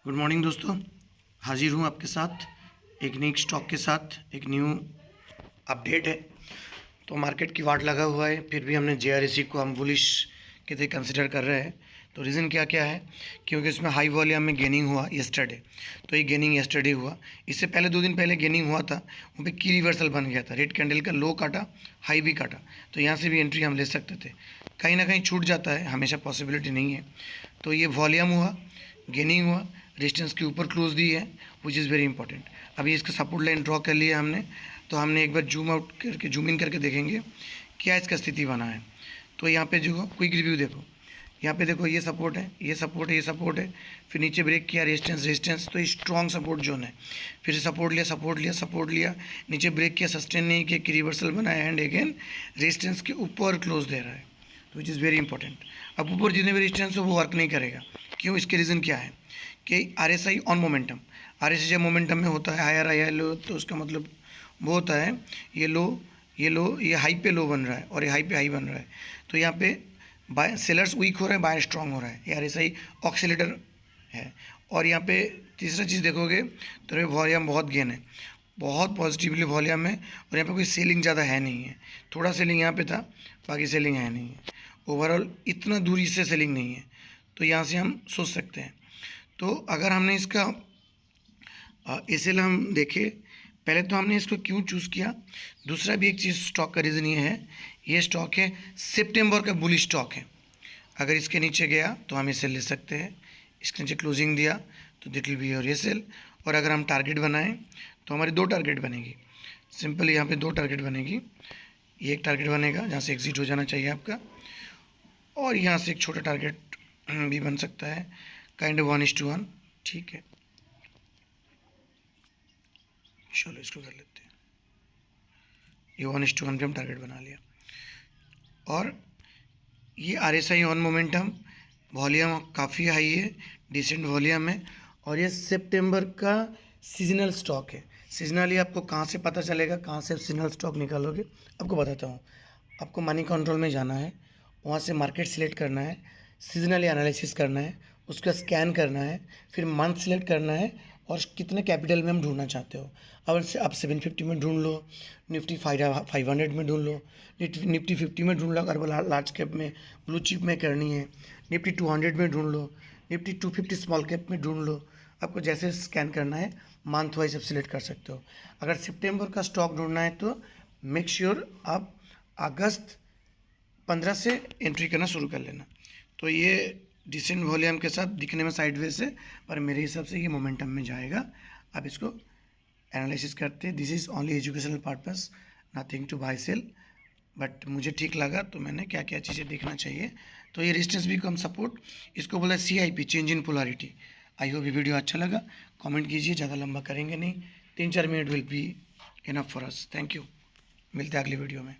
Good morning दोस्तों, हाजिर हूँ आपके साथ एक नई स्टॉक के साथ। एक न्यू अपडेट है। तो मार्केट की वाट लगा हुआ है, फिर भी हमने जेआरएसी को हम बुलिश के थे कंसिडर कर रहे हैं। तो रीज़न क्या क्या है, क्योंकि इसमें हाई वॉल्यूम में गेनिंग हुआ येस्टरडे। तो ये गेनिंग येस्टरडे हुआ, इससे पहले 2 दिन पहले गेनिंग हुआ था, वहाँ पे की रिवर्सल बन गया था। रेड कैंडल का लो काटा, हाई भी काटा, तो यहाँ से भी एंट्री हम ले सकते थे। कहीं ना कहीं छूट जाता है, हमेशा पॉसिबिलिटी नहीं है। तो ये वॉल्यूम हुआ, गेनिंग हुआ, रेजिस्टेंस के ऊपर क्लोज दी है, विच इज़ वेरी इंपॉर्टेंट। अभी इसका सपोर्ट लाइन ड्रॉ कर लिया हमने, तो हमने एक बार जूम आउट करके जूम इन करके देखेंगे क्या इसका स्थिति बना है। तो यहाँ पे जो क्विक रिव्यू देखो, यहाँ पे देखो, ये सपोर्ट है, ये सपोर्ट है, ये सपोर्ट है, फिर नीचे ब्रेक किया, रेजिस्टेंस, तो स्ट्रॉन्ग सपोर्ट जोन है। फिर सपोर्ट लिया, सपोर्ट लिया, सपोर्ट लिया, नीचे ब्रेक किया, सस्टेन नहीं किया, कि रिवर्सल बनाया, एंड अगेन रेजिस्टेंस के ऊपर क्लोज दे रहा है, तो विच इज़ वेरी इंपॉर्टेंट। अब ऊपर जितने भी रेजिस्टेंस हो वो वर्क नहीं करेगा। क्यों? इसके रीज़न क्या है कि आरएसआई ऑन मोमेंटम, आरएसआई जब मोमेंटम में होता है, हायर हाई लो, तो उसका मतलब वो होता है ये लो, ये लो, ये हाई पे लो बन रहा है और ये हाई पे हाई बन रहा है। तो यहाँ पे बाय सेलर्स वीक हो रहा है, बायर स्ट्रांग हो रहा है, ये आरएसआई ऑक्सीलेटर है। और यहाँ पे तीसरा चीज़ देखोगे तो ये वॉल्यूम बहुत गेन है, बहुत पॉजिटिवली वॉल्यूम है, और यहाँ पे कोई सेलिंग ज़्यादा है नहीं है। थोड़ा सेलिंग यहाँ पे था, बाकी सेलिंग है नहीं है। ओवरऑल इतना दूरी से सेलिंग नहीं है, तो यहाँ से हम सोच सकते हैं। तो अगर हमने इसका इसलिए हम देखें, पहले तो हमने इसको क्यों चूज़ किया, दूसरा भी एक चीज़ स्टॉक का रीज़न ये है, ये स्टॉक है सितंबर का बुलिश स्टॉक है। अगर इसके नीचे गया तो हम इसे ले सकते हैं, इसके नीचे क्लोजिंग दिया तो दिट विल बी योर ये सेल। और अगर हम टारगेट बनाएं तो हमारी 2 टारगेट बनेगी, सिंपल यहाँ पे 2 टारगेट बनेगी। ये एक टारगेट बनेगा जहाँ से एग्जिट हो जाना चाहिए आपका, और यहाँ से एक छोटा टारगेट भी बन सकता है, काइंड ऑफ 1:1। ठीक है, चलो इसको कर लेते हैं। ये 1:1 पे हम टारगेट बना लिया। और ये आरएसआई ऑन मोमेंटम, वॉल्यूम काफ़ी हाई है, डिसेंट वॉल्यूम है, और ये सितंबर का सीजनल स्टॉक है। सीजनली आपको कहाँ से पता चलेगा, कहाँ से सीजनल स्टॉक निकालोगे, आपको बताता हूँ। आपको मनी कंट्रोल में जाना है, वहाँ से मार्केट सिलेक्ट करना है, सीजनली एनालिसिस करना है, उसका स्कैन करना है, फिर मंथ सिलेक्ट करना है, और कितने कैपिटल में हम ढूंढना चाहते हो। अब से आप 750 में ढूंढ लो, निफ्टी 500 में ढूंढ लो, निफ्टी 50 में ढूंढ लो, अगर लार्ज कैप में ब्लू चिप में करनी है, निफ्टी 200 में ढूंढ लो, निफ्टी 250 स्मॉल कैप में ढूंढ लो। आपको जैसे स्कैन करना है मंथ वाइज आप सिलेक्ट कर सकते हो। अगर सितंबर का स्टॉक ढूंढना है तो मेक श्योर आप अगस्त 15 से एंट्री करना शुरू कर लेना। तो ये डिसेंट वॉल्यूम के साथ दिखने में साइडवेज है, पर मेरे हिसाब से ये मोमेंटम में जाएगा। आप इसको एनालिसिस करते हैं, this is only educational purpose, nothing to buy sell. But मुझे ठीक लगा तो मैंने क्या क्या चीज़ें देखना चाहिए। तो ये रेजिस्टेंस भी कम सपोर्ट, इसको बोला CIP, change in polarity. I hope ये वीडियो अच्छा लगा, कमेंट कीजिए, ज़्यादा लंबा करेंगे नहीं, 3-4 minute will be enough for us. Thank you, मिलते हैं अगली वीडियो में।